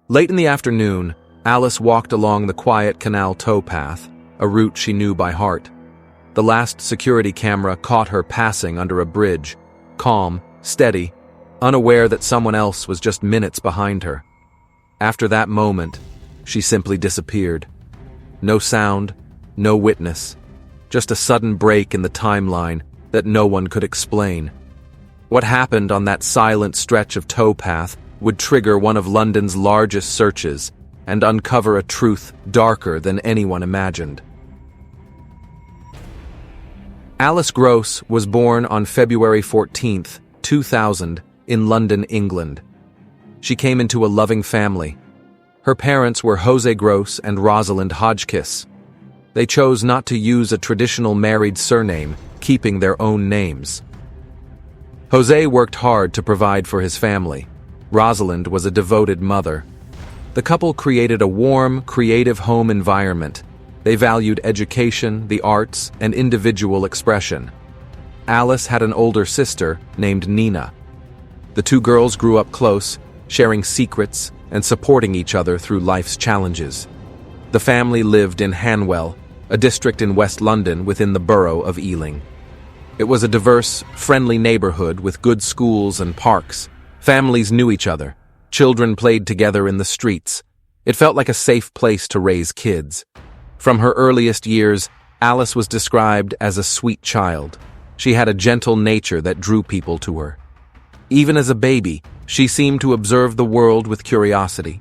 Late in the afternoon, Alice walked along the quiet canal towpath, a route she knew by heart. The last security camera caught her passing under a bridge, calm, steady, unaware that someone else was just minutes behind her. After that moment, she simply disappeared. No sound, no witness, just a sudden break in the timeline that no one could explain. What happened on that silent stretch of towpath would trigger one of London's largest searches and uncover a truth darker than anyone imagined. Alice Gross was born on February 14, 2000, in London, England. She came into a loving family. Her parents were Jose Gross and Rosalind Hodgkiss. They chose not to use a traditional married surname, keeping their own names. Jose worked hard to provide for his family. Rosalind was a devoted mother. The couple created a warm, creative home environment. They valued education, the arts, and individual expression. Alice had an older sister named Nina. The two girls grew up close, sharing secrets and supporting each other through life's challenges. The family lived in Hanwell, a district in West London within the borough of Ealing. It was a diverse, friendly neighborhood with good schools and parks. Families knew each other. Children played together in the streets. It felt like a safe place to raise kids. From her earliest years, Alice was described as a sweet child. She had a gentle nature that drew people to her. Even as a baby, she seemed to observe the world with curiosity.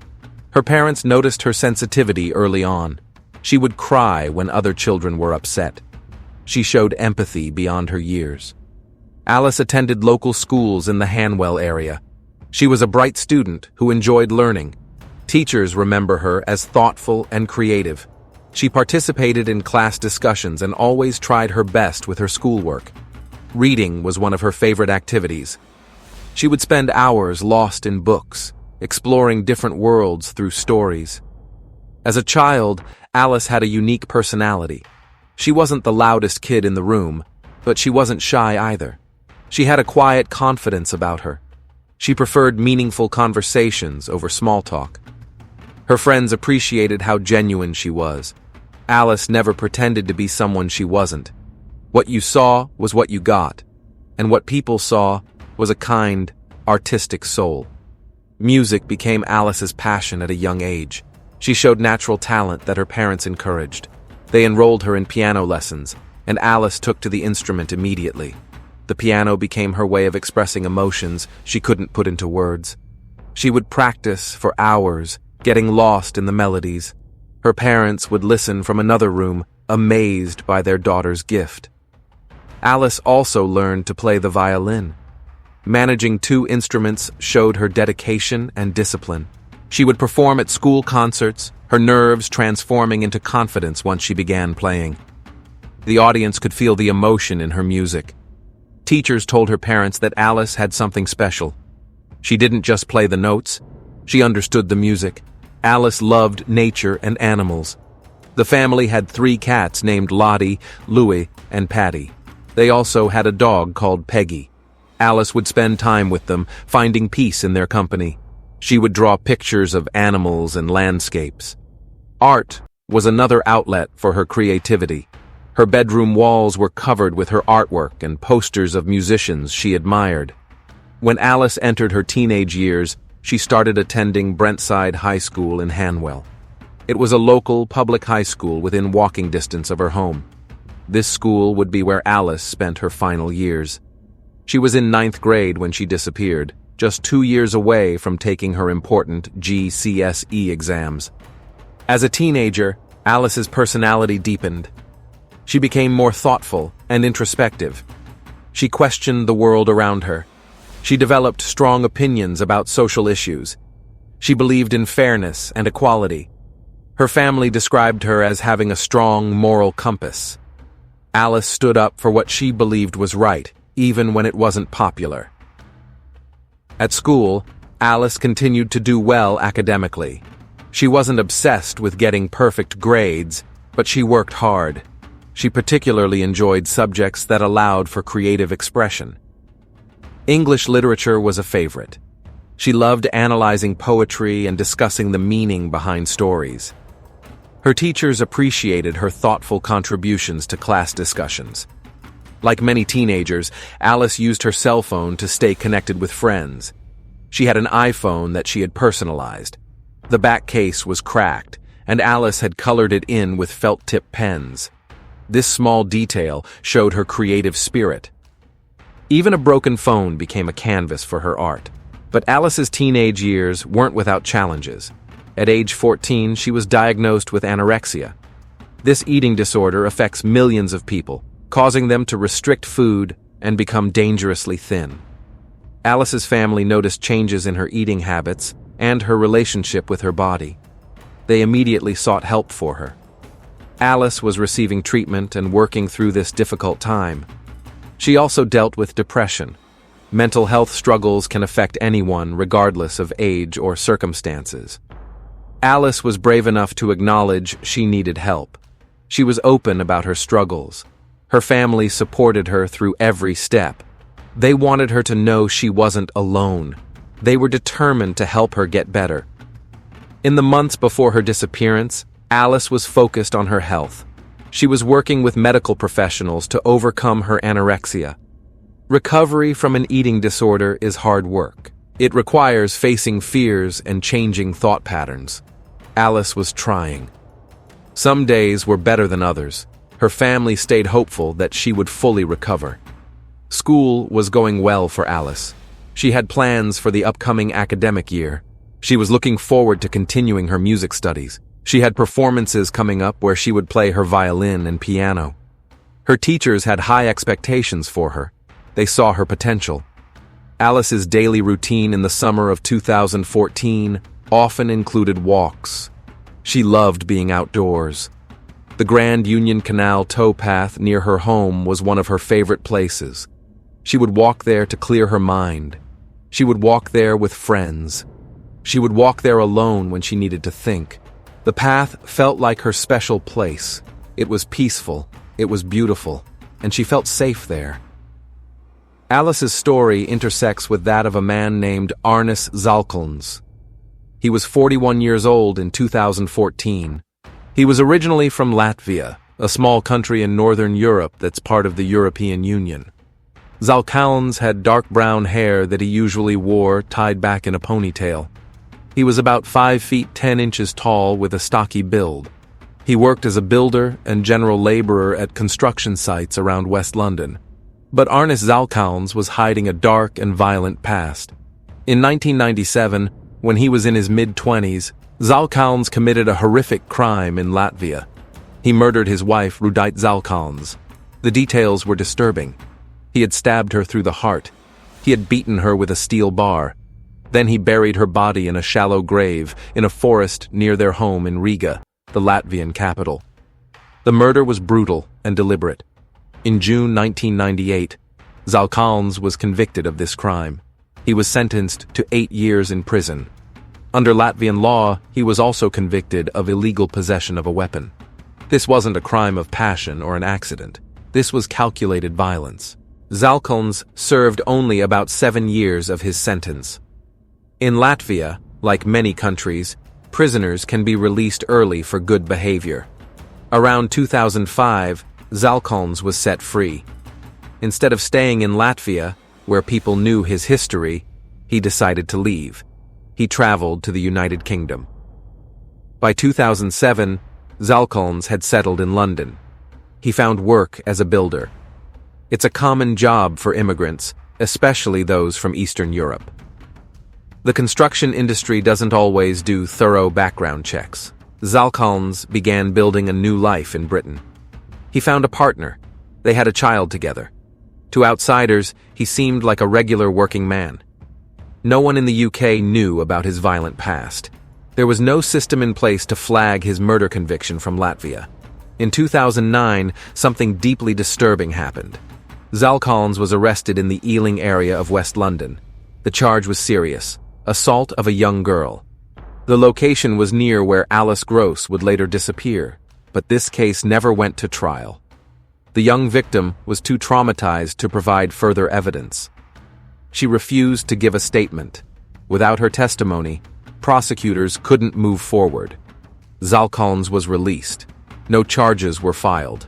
Her parents noticed her sensitivity early on. She would cry when other children were upset. She showed empathy beyond her years. Alice attended local schools in the Hanwell area. She was a bright student who enjoyed learning. Teachers remember her as thoughtful and creative. She participated in class discussions and always tried her best with her schoolwork. Reading was one of her favorite activities. She would spend hours lost in books, exploring different worlds through stories. As a child, Alice had a unique personality. She wasn't the loudest kid in the room, but she wasn't shy either. She had a quiet confidence about her. She preferred meaningful conversations over small talk. Her friends appreciated how genuine she was. Alice never pretended to be someone she wasn't. What you saw was what you got, and what people saw was a kind, artistic soul. Music became Alice's passion at a young age. She showed natural talent that her parents encouraged. They enrolled her in piano lessons, and Alice took to the instrument immediately. The piano became her way of expressing emotions she couldn't put into words. She would practice for hours, getting lost in the melodies. Her parents would listen from another room, amazed by their daughter's gift. Alice also learned to play the violin. Managing two instruments showed her dedication and discipline. She would perform at school concerts, her nerves transforming into confidence once she began playing. The audience could feel the emotion in her music. Teachers told her parents that Alice had something special. She didn't just play the notes, she understood the music. Alice loved nature and animals. The family had 3 cats named Lottie, Louie, and Patty. They also had a dog called Peggy. Alice would spend time with them, finding peace in their company. She would draw pictures of animals and landscapes. Art was another outlet for her creativity. Her bedroom walls were covered with her artwork and posters of musicians she admired. When Alice entered her teenage years, she started attending Brentside High School in Hanwell. It was a local public high school within walking distance of her home. This school would be where Alice spent her final years. She was in 9th grade when she disappeared, just 2 years away from taking her important GCSE exams. As a teenager, Alice's personality deepened. She became more thoughtful and introspective. She questioned the world around her. She developed strong opinions about social issues. She believed in fairness and equality. Her family described her as having a strong moral compass. Alice stood up for what she believed was right, even when it wasn't popular. At school, Alice continued to do well academically. She wasn't obsessed with getting perfect grades, but she worked hard. She particularly enjoyed subjects that allowed for creative expression. English literature was a favorite. She loved analyzing poetry and discussing the meaning behind stories. Her teachers appreciated her thoughtful contributions to class discussions. Like many teenagers, Alice used her cell phone to stay connected with friends. She had an iPhone that she had personalized. The back case was cracked, and Alice had colored it in with felt-tip pens. This small detail showed her creative spirit. Even a broken phone became a canvas for her art. But Alice's teenage years weren't without challenges. At age 14, she was diagnosed with anorexia. This eating disorder affects millions of people, causing them to restrict food and become dangerously thin. Alice's family noticed changes in her eating habits and her relationship with her body. They immediately sought help for her. Alice was receiving treatment and working through this difficult time. She also dealt with depression. Mental health struggles can affect anyone regardless of age or circumstances. Alice was brave enough to acknowledge she needed help. She was open about her struggles. Her family supported her through every step. They wanted her to know she wasn't alone. They were determined to help her get better. In the months before her disappearance, Alice was focused on her health. She was working with medical professionals to overcome her anorexia. Recovery from an eating disorder is hard work. It requires facing fears and changing thought patterns. Alice was trying. Some days were better than others. Her family stayed hopeful that she would fully recover. School was going well for Alice. She had plans for the upcoming academic year. She was looking forward to continuing her music studies. She had performances coming up where she would play her violin and piano. Her teachers had high expectations for her. They saw her potential. Alice's daily routine in the summer of 2014 often included walks. She loved being outdoors. The Grand Union Canal towpath near her home was one of her favorite places. She would walk there to clear her mind. She would walk there with friends. She would walk there alone when she needed to think. The path felt like her special place. It was peaceful, it was beautiful, and she felt safe there. Alice's story intersects with that of a man named Arnis Zalkalns. He was 41 years old in 2014. He was originally from Latvia, a small country in northern Europe that's part of the European Union. Zalkalns had dark brown hair that he usually wore tied back in a ponytail. He was about 5 feet 10 inches tall with a stocky build. He worked as a builder and general laborer at construction sites around West London. But Arnis Zalkalns was hiding a dark and violent past. In 1997, when he was in his mid-20s, Zalkalns committed a horrific crime in Latvia. He murdered his wife, Rudite Zalkalns. The details were disturbing. He had stabbed her through the heart. He had beaten her with a steel bar. Then he buried her body in a shallow grave in a forest near their home in Riga, the Latvian capital. The murder was brutal and deliberate. In June 1998, Zalkalns was convicted of this crime. He was sentenced to 8 years in prison. Under Latvian law, he was also convicted of illegal possession of a weapon. This wasn't a crime of passion or an accident. This was calculated violence. Zalkalns served only about 7 years of his sentence. In Latvia, like many countries, prisoners can be released early for good behavior. Around 2005, Zalkalns was set free. Instead of staying in Latvia, where people knew his history, he decided to leave. He traveled to the United Kingdom. By 2007, Zalkalns had settled in London. He found work as a builder. It's a common job for immigrants, especially those from Eastern Europe. The construction industry doesn't always do thorough background checks. Zalkalns began building a new life in Britain. He found a partner. They had a child together. To outsiders, he seemed like a regular working man. No one in the UK knew about his violent past. There was no system in place to flag his murder conviction from Latvia. In 2009, something deeply disturbing happened. Zalkalns was arrested in the Ealing area of West London. The charge was serious: assault of a young girl. The location was near where Alice Gross would later disappear, but this case never went to trial. The young victim was too traumatized to provide further evidence. She refused to give a statement. Without her testimony, prosecutors couldn't move forward. Zalkalns was released. No charges were filed.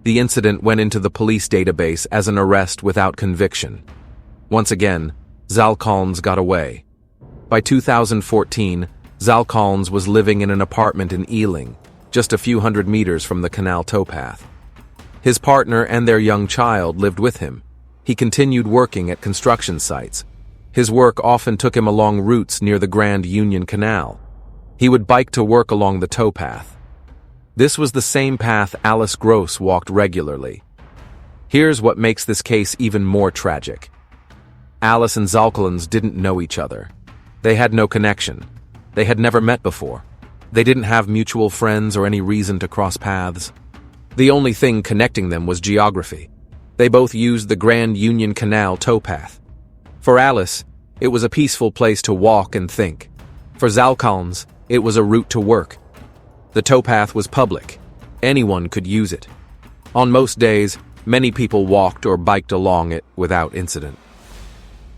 The incident went into the police database as an arrest without conviction. Once again, Zalkalns got away. By 2014, Zalkalns was living in an apartment in Ealing, just a few hundred meters from the canal towpath. His partner and their young child lived with him. He continued working at construction sites. His work often took him along routes near the Grand Union Canal. He would bike to work along the towpath. This was the same path Alice Gross walked regularly. Here's what makes this case even more tragic. Alice and Zalkalns didn't know each other. They had no connection. They had never met before. They didn't have mutual friends or any reason to cross paths. The only thing connecting them was geography. They both used the Grand Union Canal towpath. For Alice, it was a peaceful place to walk and think. For Zalkalns, it was a route to work. The towpath was public. Anyone could use it. On most days, many people walked or biked along it without incident.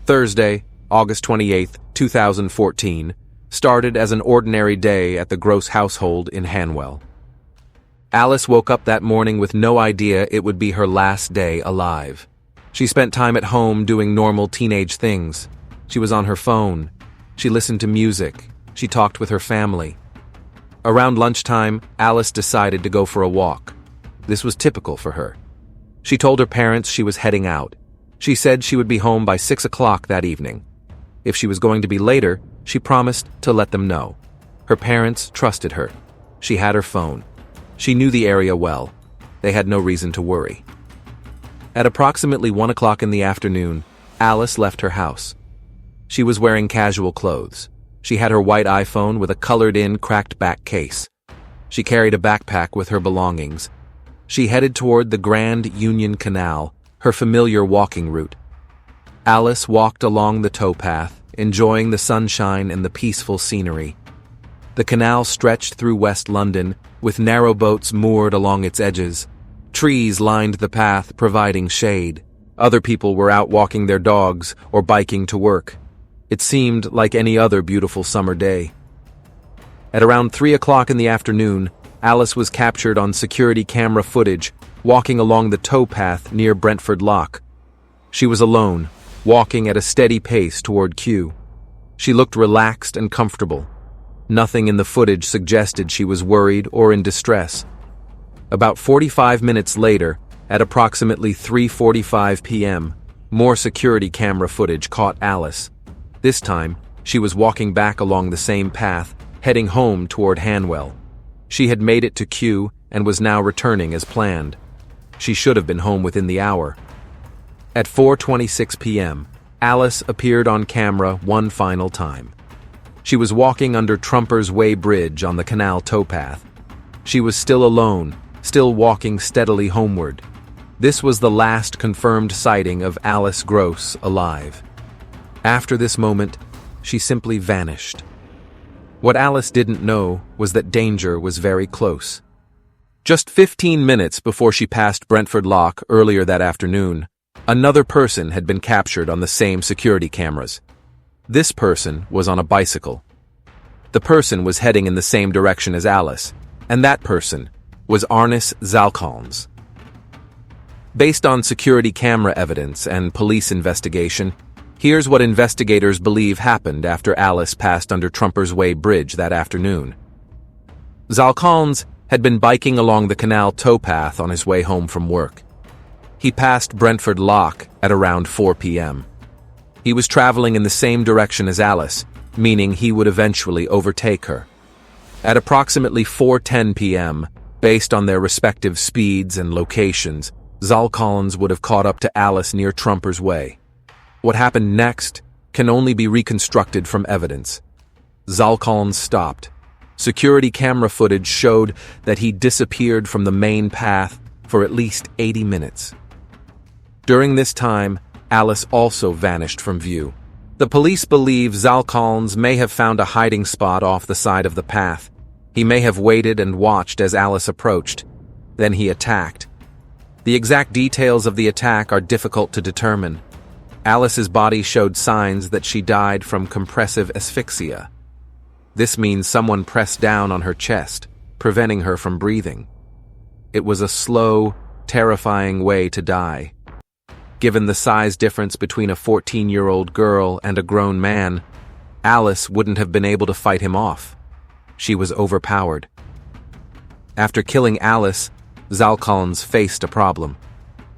Thursday, August 28, 2014, started as an ordinary day at the Gross household in Hanwell. Alice woke up that morning with no idea it would be her last day alive. She spent time at home doing normal teenage things. She was on her phone. She listened to music. She talked with her family. Around lunchtime, Alice decided to go for a walk. This was typical for her. She told her parents she was heading out. She said she would be home by 6 o'clock that evening. If she was going to be later, she promised to let them know. Her parents trusted her. She had her phone. She knew the area well. They had no reason to worry. At approximately 1 o'clock in the afternoon, Alice left her house. She was wearing casual clothes. She had her white iPhone with a colored-in, cracked-back case. She carried a backpack with her belongings. She headed toward the Grand Union Canal, her familiar walking route. Alice walked along the towpath, enjoying the sunshine and the peaceful scenery. The canal stretched through West London, with narrow boats moored along its edges. Trees lined the path, providing shade. Other people were out walking their dogs or biking to work. It seemed like any other beautiful summer day. At around 3 o'clock in the afternoon, Alice was captured on security camera footage, walking along the towpath near Brentford Lock. She was alone, walking at a steady pace toward Kew. She looked relaxed and comfortable. Nothing in the footage suggested she was worried or in distress. About 45 minutes later, at approximately 3:45 p.m., more security camera footage caught Alice. This time, she was walking back along the same path, heading home toward Hanwell. She had made it to Kew and was now returning as planned. She should have been home within the hour. At 4:26 p.m., Alice appeared on camera one final time. She was walking under Trumper's Way Bridge on the canal towpath. She was still alone, still walking steadily homeward. This was the last confirmed sighting of Alice Gross alive. After this moment, she simply vanished. What Alice didn't know was that danger was very close. Just 15 minutes before she passed Brentford Lock earlier that afternoon, another person had been captured on the same security cameras. This person was on a bicycle. The person was heading in the same direction as Alice, and that person was Arnis Zalkalns. Based on security camera evidence and police investigation, here's what investigators believe happened after Alice passed under Trumper's Way Bridge that afternoon. Zalkalns had been biking along the canal towpath on his way home from work. He passed Brentford Lock at around 4 p.m. He was traveling in the same direction as Alice, meaning he would eventually overtake her. At approximately 4:10 p.m., based on their respective speeds and locations, Zalkalns would have caught up to Alice near Trumper's Way. What happened next can only be reconstructed from evidence. Zalkalns stopped. Security camera footage showed that he disappeared from the main path for at least 80 minutes. During this time, Alice also vanished from view. The police believe Zalkalns may have found a hiding spot off the side of the path. He may have waited and watched as Alice approached. Then he attacked. The exact details of the attack are difficult to determine. Alice's body showed signs that she died from compressive asphyxia. This means someone pressed down on her chest, preventing her from breathing. It was a slow, terrifying way to die. Given the size difference between a 14-year-old girl and a grown man, Alice wouldn't have been able to fight him off. She was overpowered. After killing Alice, Zalkalns faced a problem.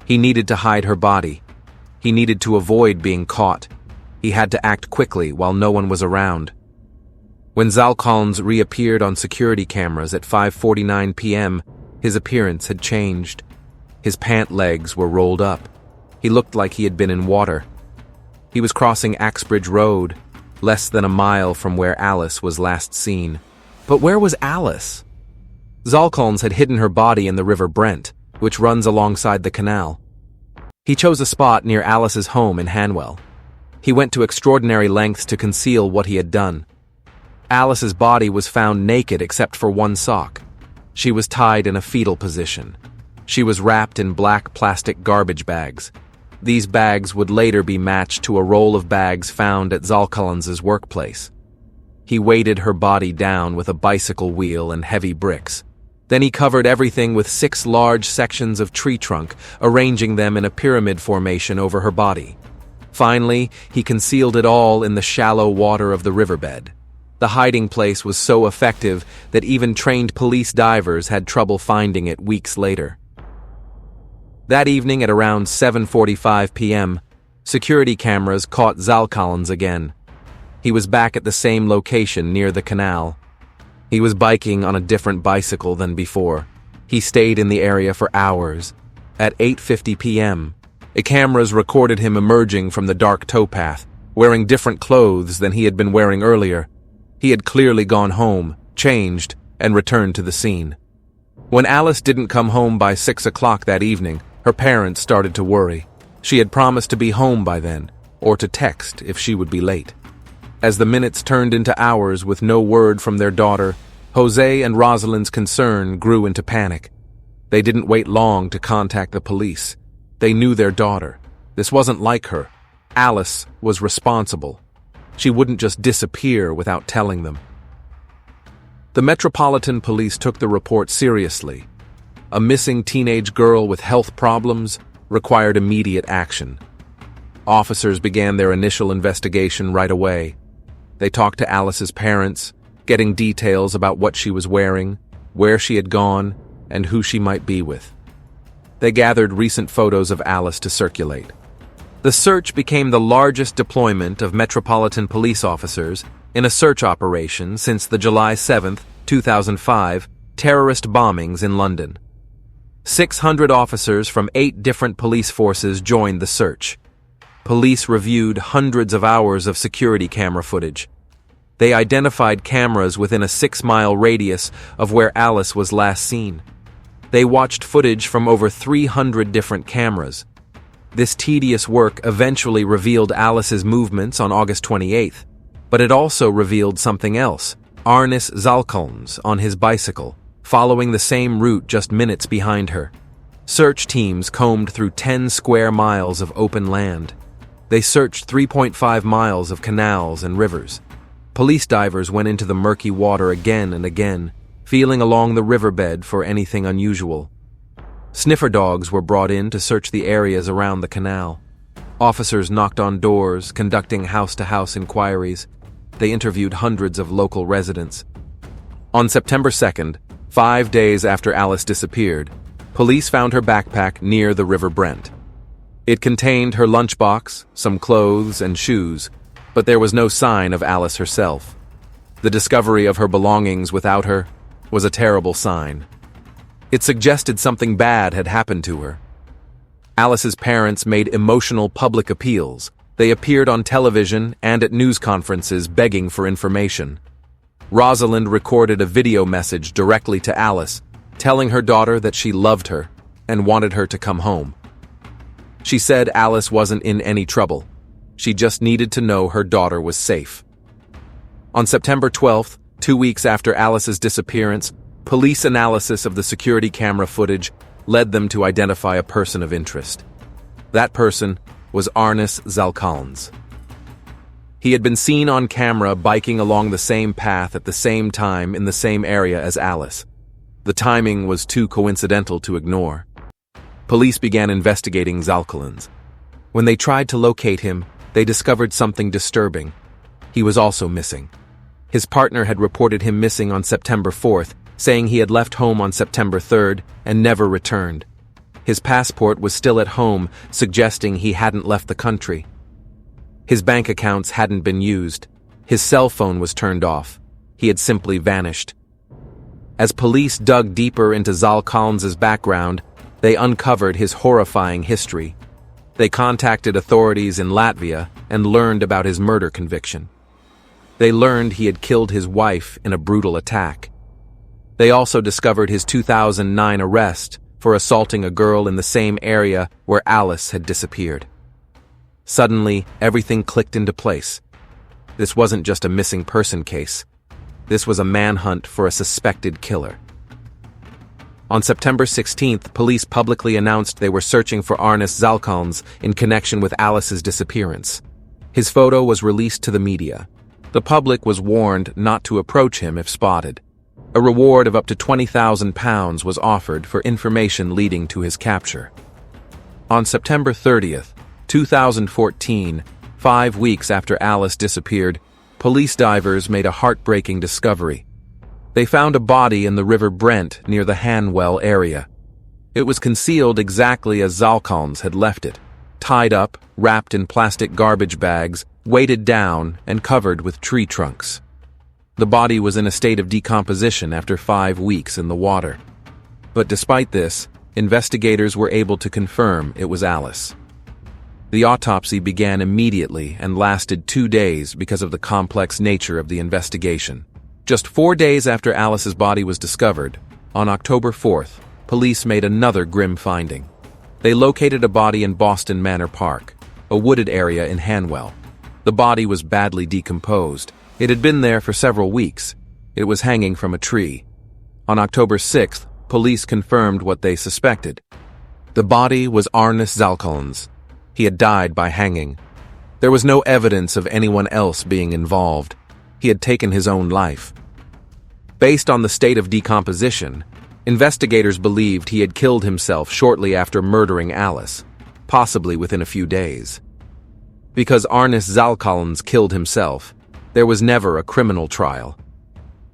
He needed to hide her body. He needed to avoid being caught. He had to act quickly while no one was around. When Zalkalns reappeared on security cameras at 5:49 p.m., his appearance had changed. His pant legs were rolled up. He looked like he had been in water. He was crossing Axbridge Road, less than a mile from where Alice was last seen. But where was Alice? Zalkalns had hidden her body in the River Brent, which runs alongside the canal. He chose a spot near Alice's home in Hanwell. He went to extraordinary lengths to conceal what he had done. Alice's body was found naked except for one sock. She was tied in a fetal position. She was wrapped in black plastic garbage bags. These bags would later be matched to a roll of bags found at Zalkalns' workplace. He weighted her body down with a bicycle wheel and heavy bricks. Then he covered everything with 6 large sections of tree trunk, arranging them in a pyramid formation over her body. Finally, he concealed it all in the shallow water of the riverbed. The hiding place was so effective that even trained police divers had trouble finding it weeks later. That evening at around 7:45 p.m., security cameras caught Zalkalns again. He was back at the same location near the canal. He was biking on a different bicycle than before. He stayed in the area for hours. At 8:50 p.m., cameras recorded him emerging from the dark towpath, wearing different clothes than he had been wearing earlier. He had clearly gone home, changed, and returned to the scene. When Alice didn't come home by 6 o'clock that evening, her parents started to worry. She had promised to be home by then, or to text if she would be late. As the minutes turned into hours with no word from their daughter, Jose and Rosalind's concern grew into panic. They didn't wait long to contact the police. They knew their daughter. This wasn't like her. Alice was responsible. She wouldn't just disappear without telling them. The Metropolitan Police took the report seriously. A missing teenage girl with health problems required immediate action. Officers began their initial investigation right away. They talked to Alice's parents, getting details about what she was wearing, where she had gone, and who she might be with. They gathered recent photos of Alice to circulate. The search became the largest deployment of Metropolitan Police officers in a search operation since the July 7, 2005, terrorist bombings in London. 600 officers from 8 different police forces joined the search. Police reviewed hundreds of hours of security camera footage. They identified cameras within a 6-mile radius of where Alice was last seen. They watched footage from over 300 different cameras. This tedious work eventually revealed Alice's movements on August 28th, but it also revealed something else: Arnis Zalkalns on his bicycle, following the same route just minutes behind her. Search teams combed through 10 square miles of open land. They searched 3.5 miles of canals and rivers. Police divers went into the murky water again and again, feeling along the riverbed for anything unusual. Sniffer dogs were brought in to search the areas around the canal. Officers knocked on doors, conducting house-to-house inquiries. They interviewed hundreds of local residents. On September 2nd, 5 days after Alice disappeared, police found her backpack near the River Brent. It contained her lunchbox, some clothes, and shoes, but there was no sign of Alice herself. The discovery of her belongings without her was a terrible sign. It suggested something bad had happened to her. Alice's parents made emotional public appeals. They appeared on television and at news conferences begging for information. Rosalind recorded a video message directly to Alice, telling her daughter that she loved her and wanted her to come home. She said Alice wasn't in any trouble. She just needed to know her daughter was safe. On September 12th, 2 weeks after Alice's disappearance, police analysis of the security camera footage led them to identify a person of interest. That person was Arnis Zalkalns. He had been seen on camera biking along the same path at the same time in the same area as Alice. The timing was too coincidental to ignore. Police began investigating Zalkalns. When they tried to locate him, they discovered something disturbing. He was also missing. His partner had reported him missing on September 4th, saying he had left home on September 3rd and never returned. His passport was still at home, suggesting he hadn't left the country. His bank accounts hadn't been used. His cell phone was turned off. He had simply vanished. As police dug deeper into Zalkalns' background, they uncovered his horrifying history. They contacted authorities in Latvia and learned about his murder conviction. They learned he had killed his wife in a brutal attack. They also discovered his 2009 arrest for assaulting a girl in the same area where Alice had disappeared. Suddenly, everything clicked into place. This wasn't just a missing person case. This was a manhunt for a suspected killer. On September 16th, police publicly announced they were searching for Arnis Zalkalns in connection with Alice's disappearance. His photo was released to the media. The public was warned not to approach him if spotted. A reward of up to £20,000 was offered for information leading to his capture. On September 30th, 2014, 5 weeks after Alice disappeared, police divers made a heartbreaking discovery. They found a body in the River Brent near the Hanwell area. It was concealed exactly as Zalkalns had left it, tied up, wrapped in plastic garbage bags, weighted down, and covered with tree trunks. The body was in a state of decomposition after 5 weeks in the water. But despite this, investigators were able to confirm it was Alice. The autopsy began immediately and lasted 2 days because of the complex nature of the investigation. Just 4 days after Alice's body was discovered, on October 4th, police made another grim finding. They located a body in Boston Manor Park, a wooded area in Hanwell. The body was badly decomposed. It had been there for several weeks. It was hanging from a tree. On October 6th, police confirmed what they suspected. The body was Arnis Zalkalns. He had died by hanging. There was no evidence of anyone else being involved. He had taken his own life. Based on the state of decomposition, investigators believed he had killed himself shortly after murdering Alice, possibly within a few days. Because Arnis Zalkalns killed himself, there was never a criminal trial.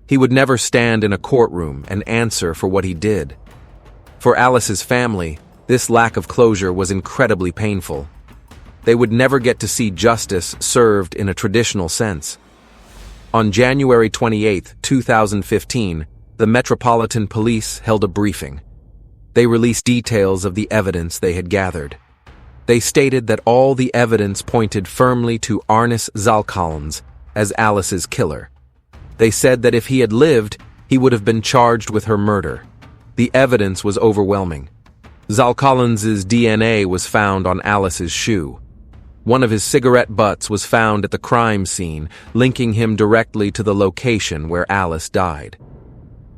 He would never stand in a courtroom and answer for what he did. For Alice's family, this lack of closure was incredibly painful. They would never get to see justice served in a traditional sense. On January 28, 2015, the Metropolitan Police held a briefing. They released details of the evidence they had gathered. They stated that all the evidence pointed firmly to Arnis Zalkalns as Alice's killer. They said that if he had lived, he would have been charged with her murder. The evidence was overwhelming. Zalkalns' DNA was found on Alice's shoe. One of his cigarette butts was found at the crime scene, linking him directly to the location where Alice died.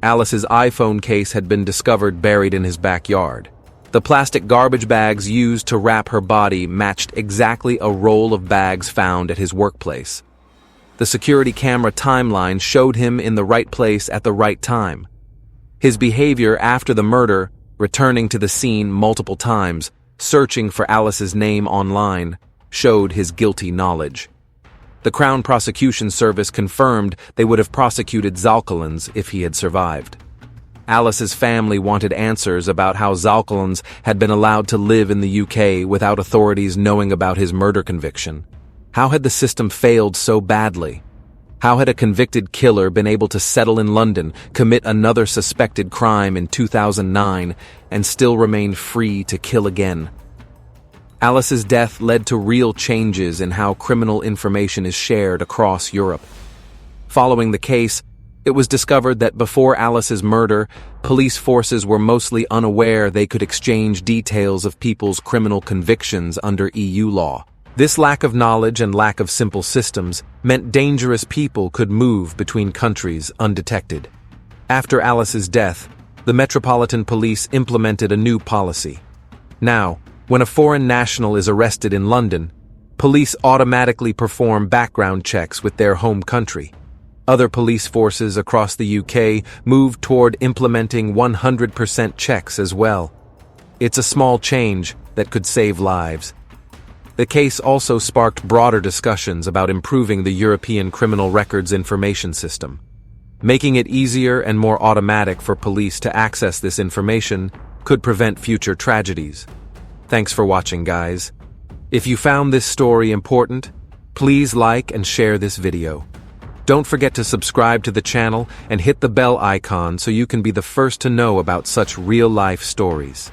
Alice's iPhone case had been discovered buried in his backyard. The plastic garbage bags used to wrap her body matched exactly a roll of bags found at his workplace. The security camera timeline showed him in the right place at the right time. His behavior after the murder, returning to the scene multiple times, searching for Alice's name online, showed his guilty knowledge. The Crown Prosecution Service confirmed they would have prosecuted Zalkalns if he had survived. Alice's family wanted answers about how Zalkalns had been allowed to live in the UK without authorities knowing about his murder conviction. How had the system failed so badly? How had a convicted killer been able to settle in London, commit another suspected crime in 2009, and still remain free to kill again? Alice's death led to real changes in how criminal information is shared across Europe. Following the case, it was discovered that before Alice's murder, police forces were mostly unaware they could exchange details of people's criminal convictions under EU law. This lack of knowledge and lack of simple systems meant dangerous people could move between countries undetected. After Alice's death, the Metropolitan Police implemented a new policy. Now, When a foreign national is arrested in London, police automatically perform background checks with their home country. Other police forces across the UK move toward implementing 100% checks as well. It's a small change that could save lives. The case also sparked broader discussions about improving the European Criminal Records Information System. Making it easier and more automatic for police to access this information could prevent future tragedies. Thanks for watching, guys. If you found this story important, please like and share this video. Don't forget to subscribe to the channel and hit the bell icon so you can be the first to know about such real-life stories.